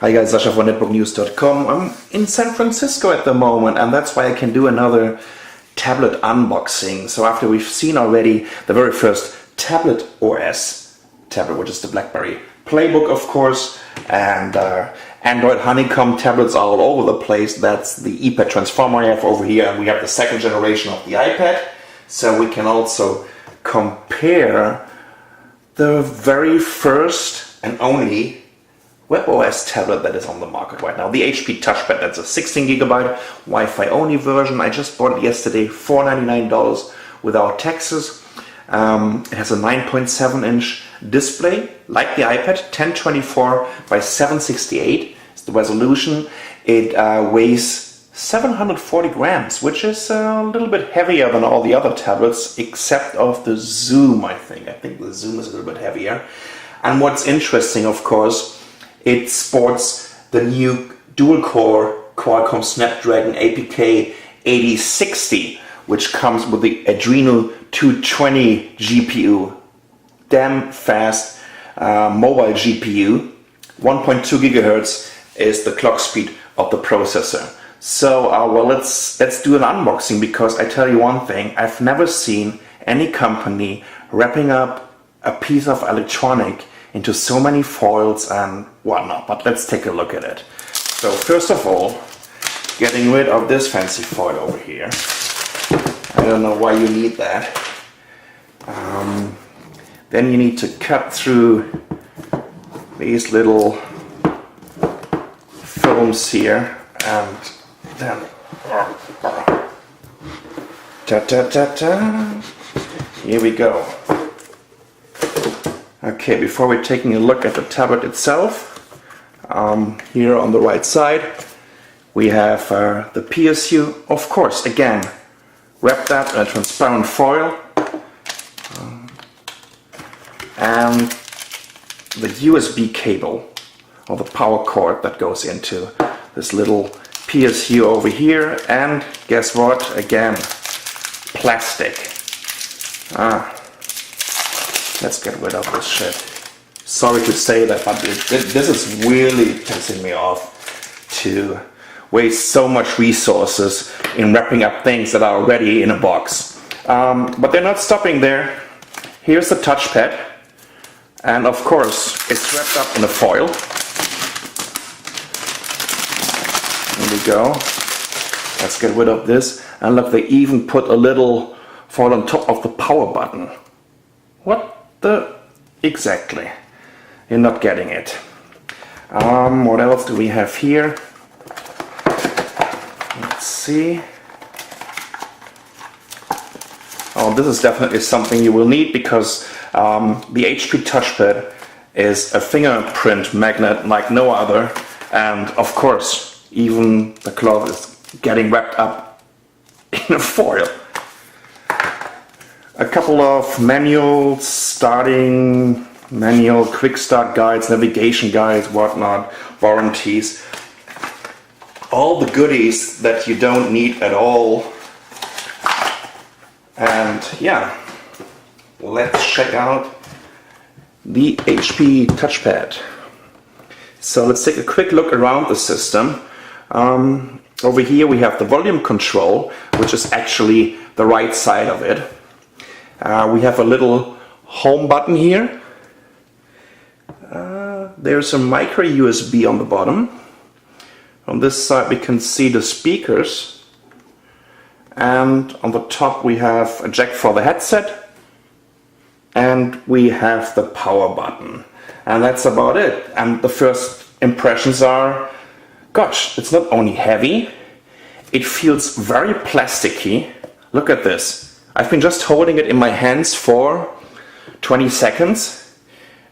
Hi guys, Sasha from netbooknews.com. I'm in San Francisco at the moment, and that's why I can do another tablet unboxing. So after we've seen already the very first tablet OS tablet, which is the BlackBerry Playbook, of course, and Android Honeycomb tablets are all over the place. That's the iPad transformer I have over here, and we have the second generation of the iPad. So we can also compare the very first and only WebOS tablet that is on the market right now. The HP TouchPad, that's a 16GB Wi-Fi only version. I just bought it yesterday, $499 without taxes. It has a 9.7-inch display, like the iPad, 1024 by 768 is the resolution. It weighs 740 grams, which is a little bit heavier than all the other tablets, except of the Zoom, I think. I think the Zoom is a little bit heavier. And what's interesting, of course, it sports the new dual-core Qualcomm Snapdragon APK 8060, which comes with the Adreno 220 GPU. Damn fast mobile GPU. 1.2 gigahertz is the clock speed of the processor. So, well, let's do an unboxing, because I tell you one thing, I've never seen any company wrapping up a piece of electronic into so many foils and whatnot, but let's take a look at it. So first of all, getting rid of this fancy foil over here. I don't know why you need that. Then you need to cut through these little films here, and then ta-ta-ta-ta, here we go. Okay, before we're taking a look at the tablet itself, here on the right side we have the PSU, of course, again, wrapped up in a transparent foil, and the USB cable, or the power cord that goes into this little PSU over here, and guess what, again, plastic. Let's get rid of this shit. Sorry to say that, but this is really pissing me off to waste so much resources in wrapping up things that are already in a box. But they're not stopping there. Here's the touchpad, and of course it's wrapped up in a foil. There we go. Let's get rid of this. And look, they even put a little foil on top of the power button. What? Exactly. You're not getting it. What else do we have here? Let's see. Oh, this is definitely something you will need, because the HP touchpad is a fingerprint magnet like no other, and of course even the cloth is getting wrapped up in a foil. A couple of manuals, quick start guides, navigation guides, whatnot, warranties. All the goodies that you don't need at all. And yeah, let's check out the HP touchpad. So let's take a quick look around the system. Over here we have the volume control, which is actually the right side of it. We have a little home button here. There's a micro USB on the bottom. On this side we can see the speakers, and on the top we have a jack for the headset, and we have the power button, and that's about it. And the first impressions are, gosh, it's not only heavy, it feels very plasticky. Look at this. I've been just holding it in my hands for 20 seconds,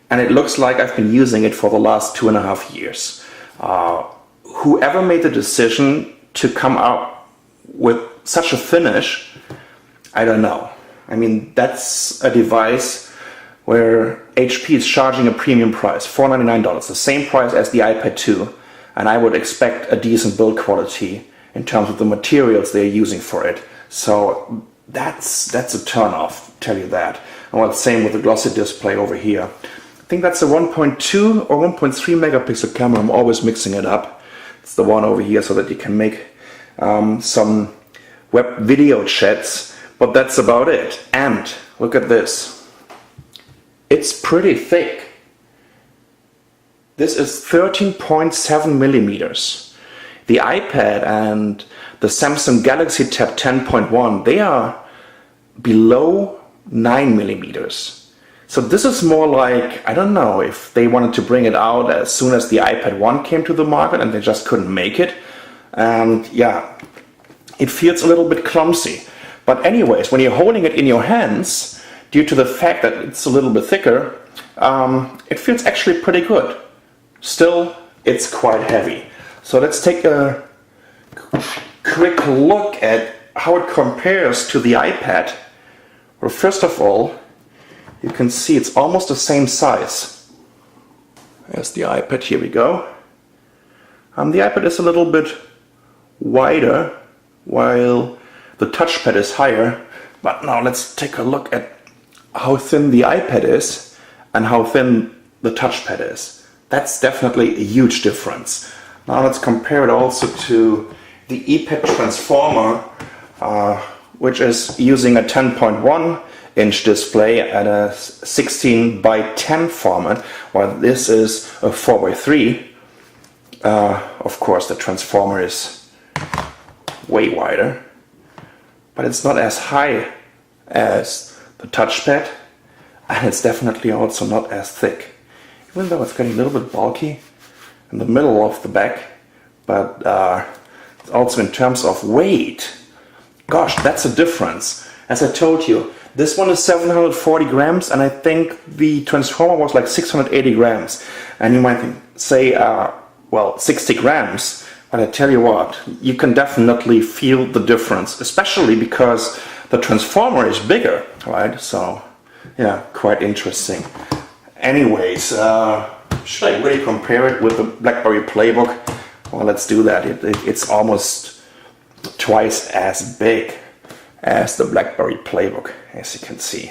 and it looks like I've been using it for the last 2.5 years. Whoever made the decision to come out with such a finish, I don't know. I mean, that's a device where HP is charging a premium price, $499, the same price as the iPad 2, and I would expect a decent build quality in terms of the materials they're using for it. So that's a turn off, tell you that. And well, same with the glossy display over here. think that's a 1.2 or 1.3 megapixel camera. I'm always mixing it up. It's the one over here so that you can make some web video chats, but that's about it. And look at this. It's pretty thick. This is 13.7 millimeters. The iPad and the Samsung Galaxy Tab 10.1, they are below 9 millimeters. So this is more like, I don't know if they wanted to bring it out as soon as the iPad 1 came to the market and they just couldn't make it. And yeah, it feels a little bit clumsy. But anyways, when you're holding it in your hands, due to the fact that it's a little bit thicker, it feels actually pretty good. Still, it's quite heavy. So let's take a quick look at how it compares to the iPad. Well, first of all, you can see it's almost the same size as the iPad. Here we go. The iPad is a little bit wider, while the touchpad is higher. But now let's take a look at how thin the iPad is and how thin the touchpad is. That's definitely a huge difference. Now let's compare it also to the ePad Transformer, which is using a 10.1 inch display at a 16 by 10 format, while this is a 4 by 3. Of course, the Transformer is way wider, but it's not as high as the touchpad, and it's definitely also not as thick. Even though it's getting a little bit bulky in the middle of the back, but also in terms of weight, gosh, that's a difference. As I told you, this one is 740 grams, and I think the Transformer was like 680 grams. And you might say, well, 60 grams, but I tell you what, you can definitely feel the difference, especially because the Transformer is bigger, right? So, yeah, quite interesting. Anyways, should I really compare it with the BlackBerry Playbook? Well, let's do that. It's almost twice as big as the BlackBerry Playbook, as you can see.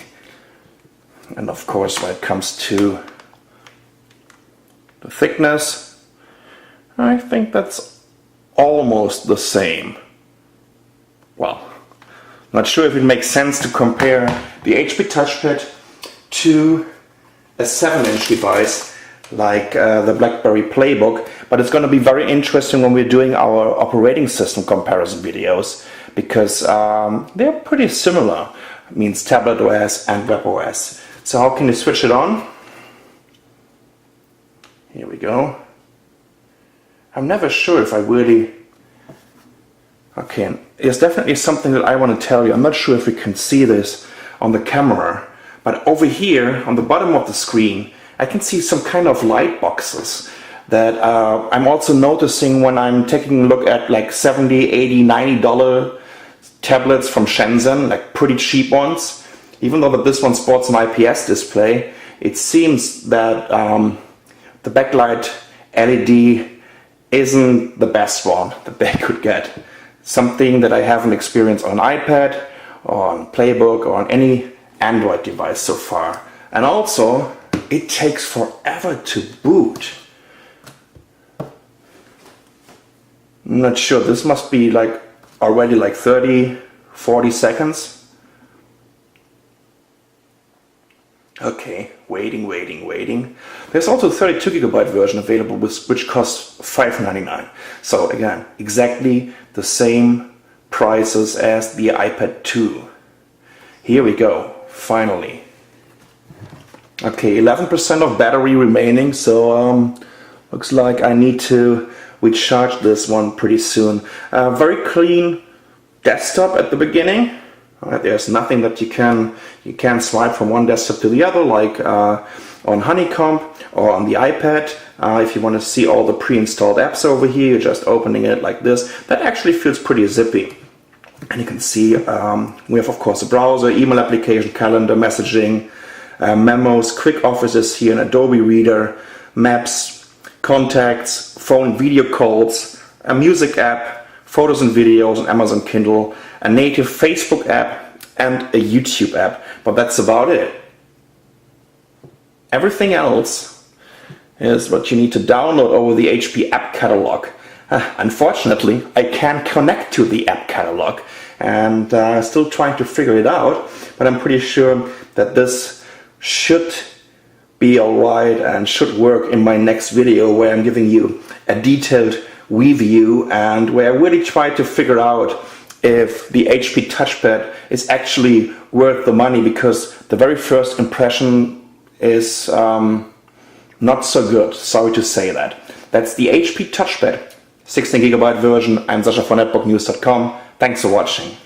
And of course, when it comes to the thickness, I think that's almost the same. Well, not sure if it makes sense to compare the HP touchpad to a 7-inch device like the BlackBerry Playbook, but it's going to be very interesting when we're doing our operating system comparison videos, because they're pretty similar. It means tablet OS and web OS. So how can you switch it on? Here we go. I'm never sure if I really... Okay, it's definitely something that I want to tell you. I'm not sure if we can see this on the camera, but over here on the bottom of the screen I can see some kind of light boxes that I'm also noticing when I'm taking a look at like $70, $80, $90 tablets from Shenzhen, like pretty cheap ones. Even though that this one sports an IPS display, it seems that the backlight LED isn't the best one that they could get. Something that I haven't experienced on iPad or on Playbook or on any Android device so far. And also, it takes forever to boot. I'm not sure, this must be like already like 30-40 seconds. Okay, waiting. There's also a 32 gigabyte version available which costs $5.99. So again, exactly the same prices as the iPad 2. Here we go, finally. Okay, 11% of battery remaining, so looks like I need to recharge this one pretty soon. Very clean desktop at the beginning. There's nothing that you can swipe from one desktop to the other, like on Honeycomb or on the iPad. If you want to see all the pre-installed apps over here, you're just opening it like this. That actually feels pretty zippy. And you can see we have, of course, a browser, email application, calendar, messaging, memos, quick offices here, an Adobe Reader, maps, contacts, phone video calls, a music app, photos and videos, an Amazon Kindle, a native Facebook app, and a YouTube app. But that's about it. Everything else is what you need to download over the HP app catalog. Unfortunately, I can't connect to the app catalog, and still trying to figure it out, but I'm pretty sure that this should be alright and should work in my next video, where I'm giving you a detailed review and where I really try to figure out if the HP TouchPad is actually worth the money, because the very first impression is not so good. Sorry to say that. That's the HP TouchPad 16GB version. I'm Sascha von netbooknews.com. Thanks for watching.